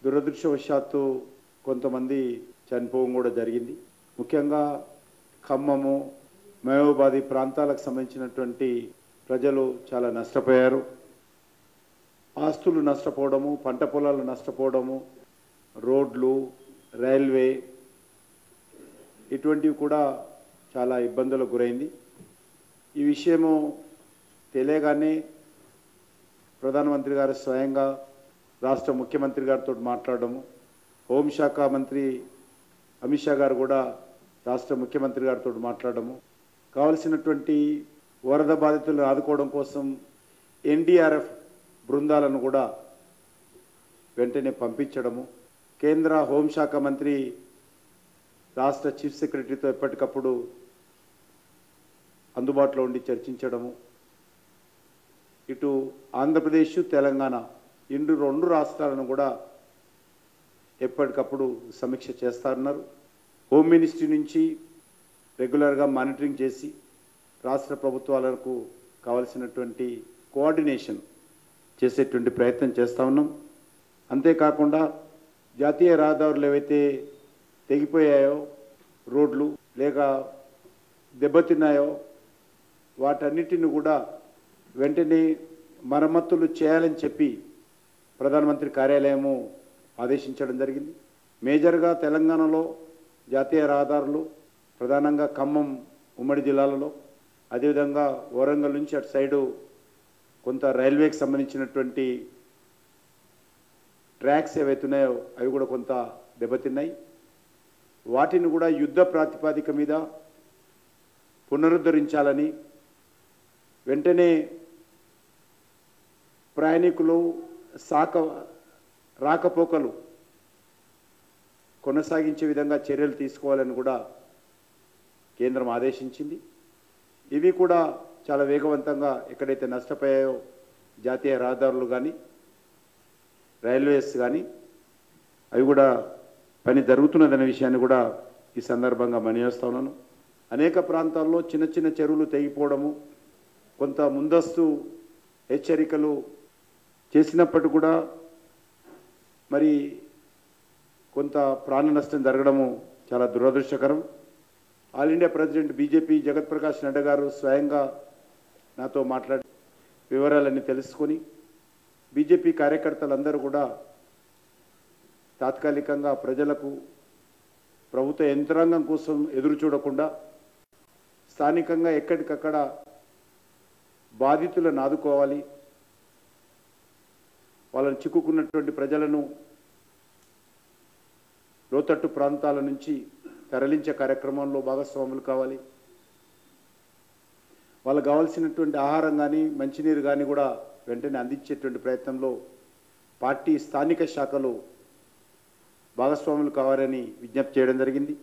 దురదృష్టవశాత్తు కొంతమంది చనిపోవడం కూడా జరిగింది. ముఖ్యంగా ఖమ్మము, మహబూబాబాద్ ప్రాంతాలకు సంబంధించినటువంటి ప్రజలు చాలా నష్టపోయారు. ఆస్తులు నష్టపోవడము, పంట పొలాలు నష్టపోవడము, రోడ్లు, రైల్వే ఇటువంటివి కూడా చాలా ఇబ్బందులకు గురైంది. ఈ విషయము తెలియగానే ప్రధానమంత్రి గారు స్వయంగా రాష్ట్ర ముఖ్యమంత్రి గారితో మాట్లాడడము, హోంశాఖ మంత్రి అమిత్ షా గారు కూడా రాష్ట్ర ముఖ్యమంత్రి గారితో మాట్లాడడము, కావలసినటువంటి వరద బాధితులను ఆదుకోవడం కోసం ఎన్డీఆర్ఎఫ్ బృందాలను కూడా వెంటనే పంపించడము, కేంద్ర హోంశాఖ మంత్రి రాష్ట్ర చీఫ్ సెక్రటరీతో ఎప్పటికప్పుడు అందుబాటులో ఉండి చర్చించడము, ఇటు ఆంధ్రప్రదేశ్, తెలంగాణ రెండు రాష్ట్రాలను కూడా ఎప్పటికప్పుడు సమీక్ష చేస్తారన్నారు. హోమ్ మినిస్ట్రీ నుంచి రెగ్యులర్గా మానిటరింగ్ చేసి రాష్ట్ర ప్రభుత్వాలకు కావాల్సినటువంటి కోఆర్డినేషన్ చేసేటువంటి ప్రయత్నం చేస్తూ ఉన్నాం. అంతేకాకుండా జాతీయ రహదారులు ఏవైతే తెగిపోయాయో, రోడ్లు లేక దెబ్బతిన్నాయో వాటన్నిటిని కూడా వెంటనే మరమ్మతులు చేయాలని చెప్పి ప్రధానమంత్రి కార్యాలయము ఆదేశించడం జరిగింది. మేజర్గా తెలంగాణలో జాతీయ రహదారులు ప్రధానంగా ఖమ్మం ఉమ్మడి జిల్లాలలో, అదేవిధంగా వరంగల్ నుంచి అటు సైడు కొంత రైల్వేకి సంబంధించినటువంటి ట్రాక్స్ ఏవైతున్నాయో అవి కూడా కొంత దెబ్బతిన్నాయి. వాటిని కూడా యుద్ధ ప్రాతిపదిక మీద పునరుద్ధరించాలని, వెంటనే ప్రయాణికులు రాకపోకలు కొనసాగించే విధంగా చర్యలు తీసుకోవాలని కూడా కేంద్రం ఆదేశించింది. ఇవి కూడా చాలా వేగవంతంగా ఎక్కడైతే నష్టపోయాయో జాతీయ రహదారులు కానీ, రైల్వేస్ కానీ అవి కూడా పని జరుగుతున్నదనే విషయాన్ని కూడా ఈ సందర్భంగా మనయేస్తా ఉన్నాను. అనేక ప్రాంతాల్లో చిన్న చిన్న చెరువులు తెగిపోవడము, కొంత ముందస్తు హెచ్చరికలు చేసినప్పటికీ కూడా మరి కొంత ప్రాణ నష్టం జరగడము చాలా దురదృష్టకరం. ఆల్ ఇండియా ప్రెసిడెంట్ బీజేపీ జగత్ ప్రకాష్ నడ్డా గారు స్వయంగా నాతో మాట్లాడి వివరాలన్నీ తెలుసుకొని బీజేపీ కార్యకర్తలందరూ కూడా తాత్కాలికంగా ప్రజలకు, ప్రభుత్వ యంత్రాంగం కోసం ఎదురు చూడకుండా స్థానికంగా ఎక్కడికక్కడ బాధితులను ఆదుకోవాలి, వాళ్ళని చిక్కుకున్నటువంటి ప్రజలను లోతట్టు ప్రాంతాల నుంచి తరలించే కార్యక్రమంలో భాగస్వాములు కావాలి. వాళ్ళకు కావాల్సినటువంటి ఆహారం కానీ, మంచినీరు కానీ కూడా వెంటనే అందించేటువంటి ప్రయత్నంలో పార్టీ స్థానిక శాఖలు భాగస్వాములు కావాలని విజ్ఞప్తి చేయడం జరిగింది.